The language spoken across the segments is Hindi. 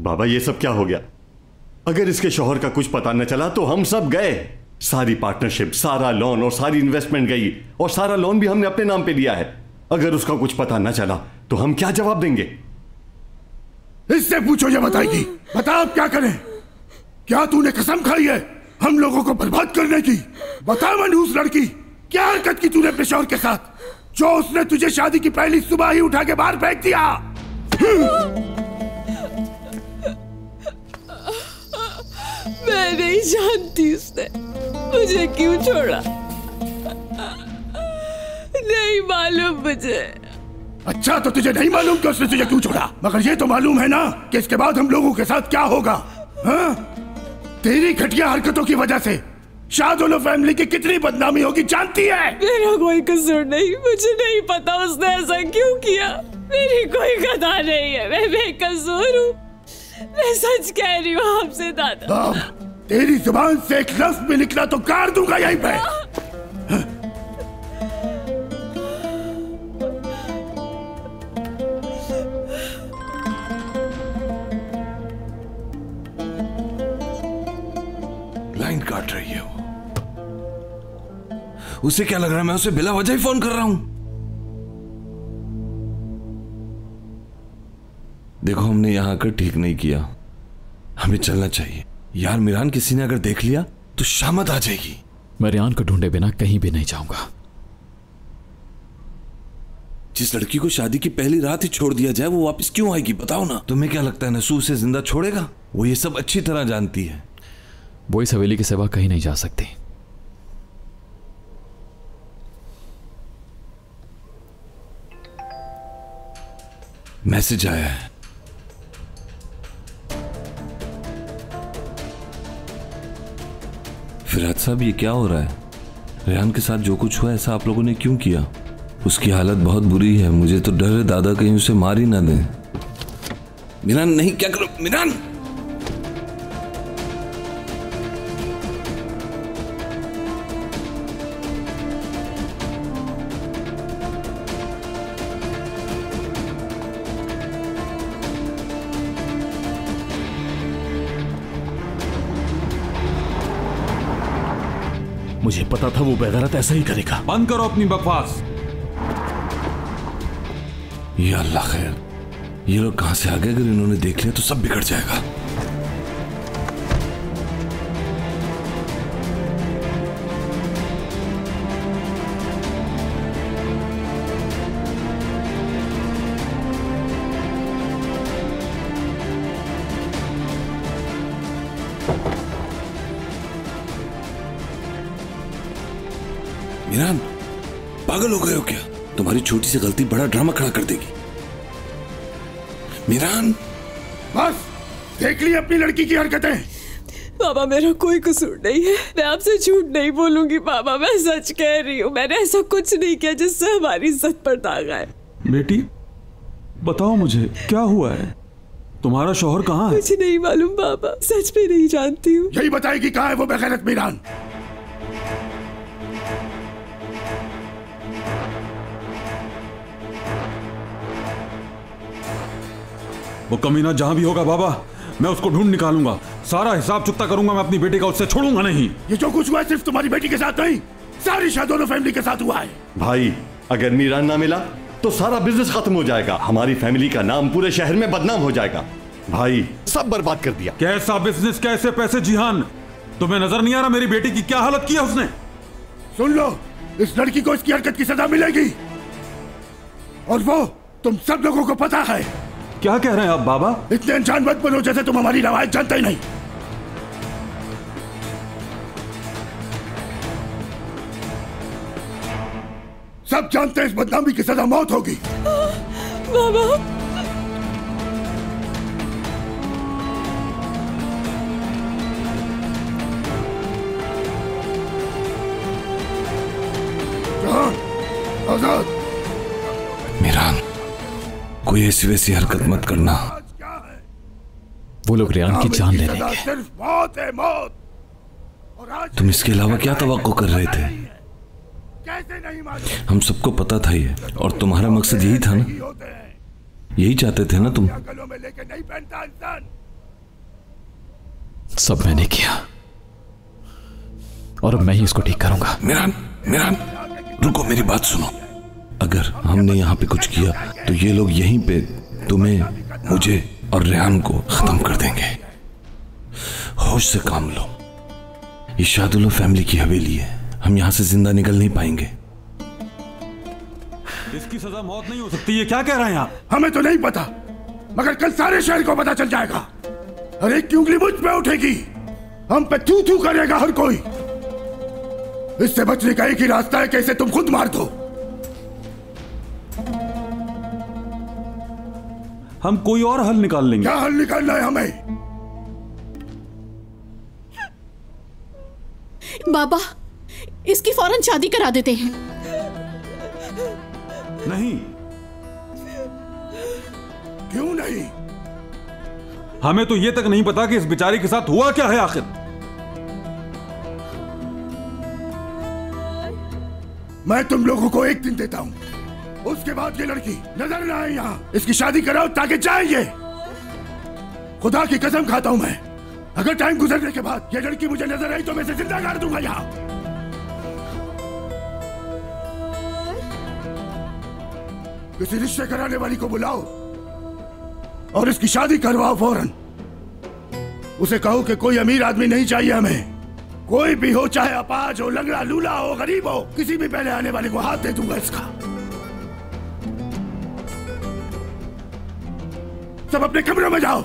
बाबा ये सब क्या हो गया? अगर इसके शौहर का कुछ पता न चला तो हम सब गए। सारी पार्टनरशिप, सारा लोन और सारी इन्वेस्टमेंट गई, और सारा लोन भी हमने अपने नाम पे लिया है। अगर उसका कुछ पता न चला तो हम क्या जवाब देंगे? इससे पूछो, ये बताएगी। बता अब क्या करें? क्या तूने कसम खाई है हम लोगों को बर्बाद करने की? बता मनहूस लड़की, क्या हरकत की तूने अपने शौहर के साथ, जो उसने तुझे शादी की पहली सुबह ही उठा के बाहर फेंक दिया? मैं नहीं जानती उसने मुझे क्यों छोड़ा, नहीं मालूम मुझे। अच्छा, तो तुझे नहीं मालूम कि उसने तुझे क्यों छोड़ा, मगर ये तो मालूम है ना कि इसके बाद हम लोगों के साथ क्या होगा। हाँ? तेरी घटिया हरकतों की वजह से शाहदोलो फैमिली की कितनी बदनामी होगी जानती है? मेरा कोई कसूर नहीं, मुझे नहीं पता उसने ऐसा क्यों किया। मेरी कोई गदा नहीं है, मैं बेकसूर हूँ। मैं सच कह रही हूँ आपसे दादा। तेरी जुबान से एक लफ्ज भी निकला तो काट दूंगा यहीं पे। लाइन काट रही है वो। उसे क्या लग रहा है मैं उसे बिला वजह ही फोन कर रहा हूं? देखो, हमने यहां आकर ठीक नहीं किया, हमें चलना चाहिए। यार मिरान, किसी ने अगर देख लिया तो शामत आ जाएगी। मैं रियान को ढूंढे बिना कहीं भी नहीं जाऊंगा। जिस लड़की को शादी की पहली रात ही छोड़ दिया जाए वो वापस क्यों आएगी बताओ ना? तुम्हें क्या लगता है नसूर उसे जिंदा छोड़ेगा? वो ये सब अच्छी तरह जानती है। वो इस हवेली के सिवा कहीं नहीं जा सकती। मैसेज आया है। फिराद साहब, ये क्या हो रहा है? रेहान के साथ जो कुछ हुआ ऐसा आप लोगों ने क्यों किया? उसकी हालत बहुत बुरी है, मुझे तो डर है दादा कहीं उसे मार ही ना दें। मिरान, नहीं, क्या करो मिरान? मुझे पता था वो बेगैरत ऐसा ही करेगा। बंद करो अपनी बकवास। या अल्लाह खैर, ये लोग कहां से आ गए? अगर इन्होंने देख लिया तो सब बिगड़ जाएगा। मीरान, पागल हो गए हो क्या? तुम्हारी छोटी सी गलती बड़ा ड्रामा खड़ा कर देगी। मीरान, बस देख ली अपनी लड़की की हरकतें। बाबा, मेरा कोई कसूर नहीं है, मैं आपसे झूठ नहीं बोलूंगी बाबा, मैं सच कह रही हूँ। मैंने ऐसा कुछ नहीं किया जिससे हमारी इज्जत पर दाग आए। बेटी, बताओ मुझे क्या हुआ है? तुम्हारा शौहर कहाँ है? मुझे नहीं मालूम बाबा, सच में नहीं जानती हूँ। यही बताएगी कहाँ है वो बेगैरत मीरान? वो कमीना जहां भी होगा बाबा, मैं उसको ढूंढ निकालूंगा। सारा हिसाब चुकता करूंगा मैं अपनी बेटी का, उससे छोड़ूंगा नहीं। ये जो कुछ हुआ है सिर्फ तुम्हारी बेटी के साथ नहीं, सारी शाहदोलो फैमिली के साथ हुआ है। भाई, अगर मीरान ना मिला तो सारा बिजनेस खत्म हो जाएगा, हमारी फैमिली का नाम पूरे शहर में बदनाम हो जाएगा। भाई, सब बर्बाद कर दिया। कैसा बिजनेस, कैसे पैसे? जिहान, तुम्हें नजर नहीं आ रहा मेरी बेटी की क्या हालत की है उसने? सुन लो, इस लड़की को इसकी हरकत की सजा मिलेगी, और वो तुम सब लोगों को पता है। क्या कह रहे हैं आप बाबा? इतने अनजान मत बनो जैसे तुम हमारी रवायत जानते ही नहीं। सब जानते हैं इस बदनामी की सजा मौत होगी। बाबा, आजाद। मीरान, कोई ऐसी वैसी हरकत मत करना। वो लोग रियान की जान ले लेंगे। सिर्फ मौत है, मौत। तुम इसके अलावा क्या तवक्को कर रहे थे? हम सबको पता था ये, और तुम्हारा मकसद यही था ना? यही चाहते थे ना तुम? सब मैंने किया और अब मैं ही इसको ठीक करूंगा। मिरान, मिरान, रुको, मेरी बात सुनो। अगर हमने यहाँ पे कुछ किया तो ये लोग यहीं पे तुम्हें, मुझे और रेहान को खत्म कर देंगे। होश से काम लो। ये शादुल्ला फैमिली की हवेली है, हम यहाँ से जिंदा निकल नहीं पाएंगे। इसकी सजा मौत नहीं हो सकती, ये क्या कह रहे हैं आप? हमें तो नहीं पता, मगर कल सारे शहर को पता चल जाएगा। हर एक की उंगली मुझ पे उठेगी, हम पे थू थू करेगा हर कोई। इससे बचने का एक ही रास्ता है कि इसे तुम खुद मार दो। हम कोई और हल निकाल लेंगे। क्या हल निकालना है हमें? बाबा, इसकी फौरन शादी करा देते हैं। नहीं। क्यों नहीं? हमें तो ये तक नहीं पता कि इस बेचारी के साथ हुआ क्या है आखिर। मैं तुम लोगों को एक दिन देता हूं, उसके बाद ये लड़की नजर ना आए यहाँ। इसकी शादी कराओ ताकि जाएंगे। खुदा की कसम खाता हूं मैं, अगर टाइम गुजरने के बाद ये लड़की मुझे नजर आई तो मैं इसे जिंदा गाड़ दूंगा यहाँ। किसी रिश्ते कराने वाली को बुलाओ और इसकी शादी करवाओ फौरन। उसे कहो कि कोई अमीर आदमी नहीं चाहिए हमें, कोई भी हो, चाहे अपाज हो, लंगड़ा लूला हो, गरीब हो, किसी भी पहले आने वाले को हाथ दे दूंगा इसका। सब अपने कमरों में जाओ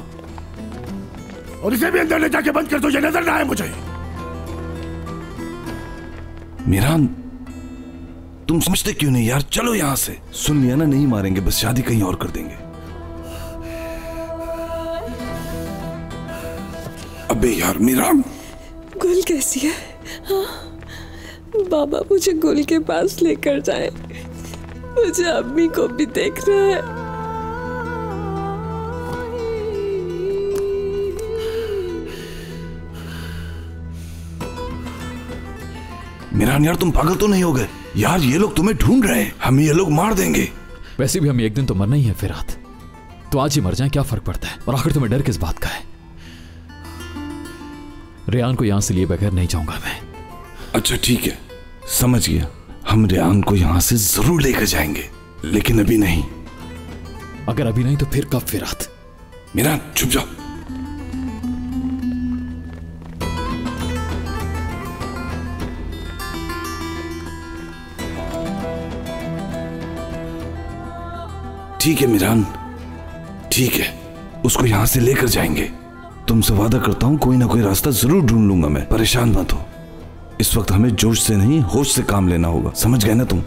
और इसे भी अंदर ले जाके बंद कर दो, ये नजर ना आए मुझे। मिरान, तुम समझते क्यों नहीं यार? चलो यहां से। सुन लिया ना, नहीं मारेंगे, बस शादी कहीं और कर देंगे। अबे यार मिरान, गुल कैसी है? हाँ? बाबा मुझे गुल के पास लेकर जाए, मुझे अम्मी को भी देखना है। मिरान यार, तुम पागल तो नहीं हो गए यार? ये लोग तुम्हें ढूंढ रहे हैं, हमें ये लोग मार देंगे। वैसे भी हमें एक दिन तो मरना ही है फिरात, तो आज ही मर जाएं, क्या फर्क पड़ता है? और आखिर तुम्हें डर किस बात का है? रेहान को यहां से लिए बगैर नहीं जाऊंगा मैं। अच्छा ठीक है, समझ गया। हम रेहान को यहां से जरूर लेकर जाएंगे, लेकिन अभी नहीं। अगर अभी नहीं तो फिर कब फिरात? मिरान चुप जाओ। ठीक है मिरान, ठीक है, उसको यहां से लेकर जाएंगे। तुमसे वादा करता हूं कोई ना कोई रास्ता जरूर ढूंढ लूंगा मैं, परेशान मत हो। इस वक्त हमें जोश से नहीं होश से काम लेना होगा, समझ गए ना तुम?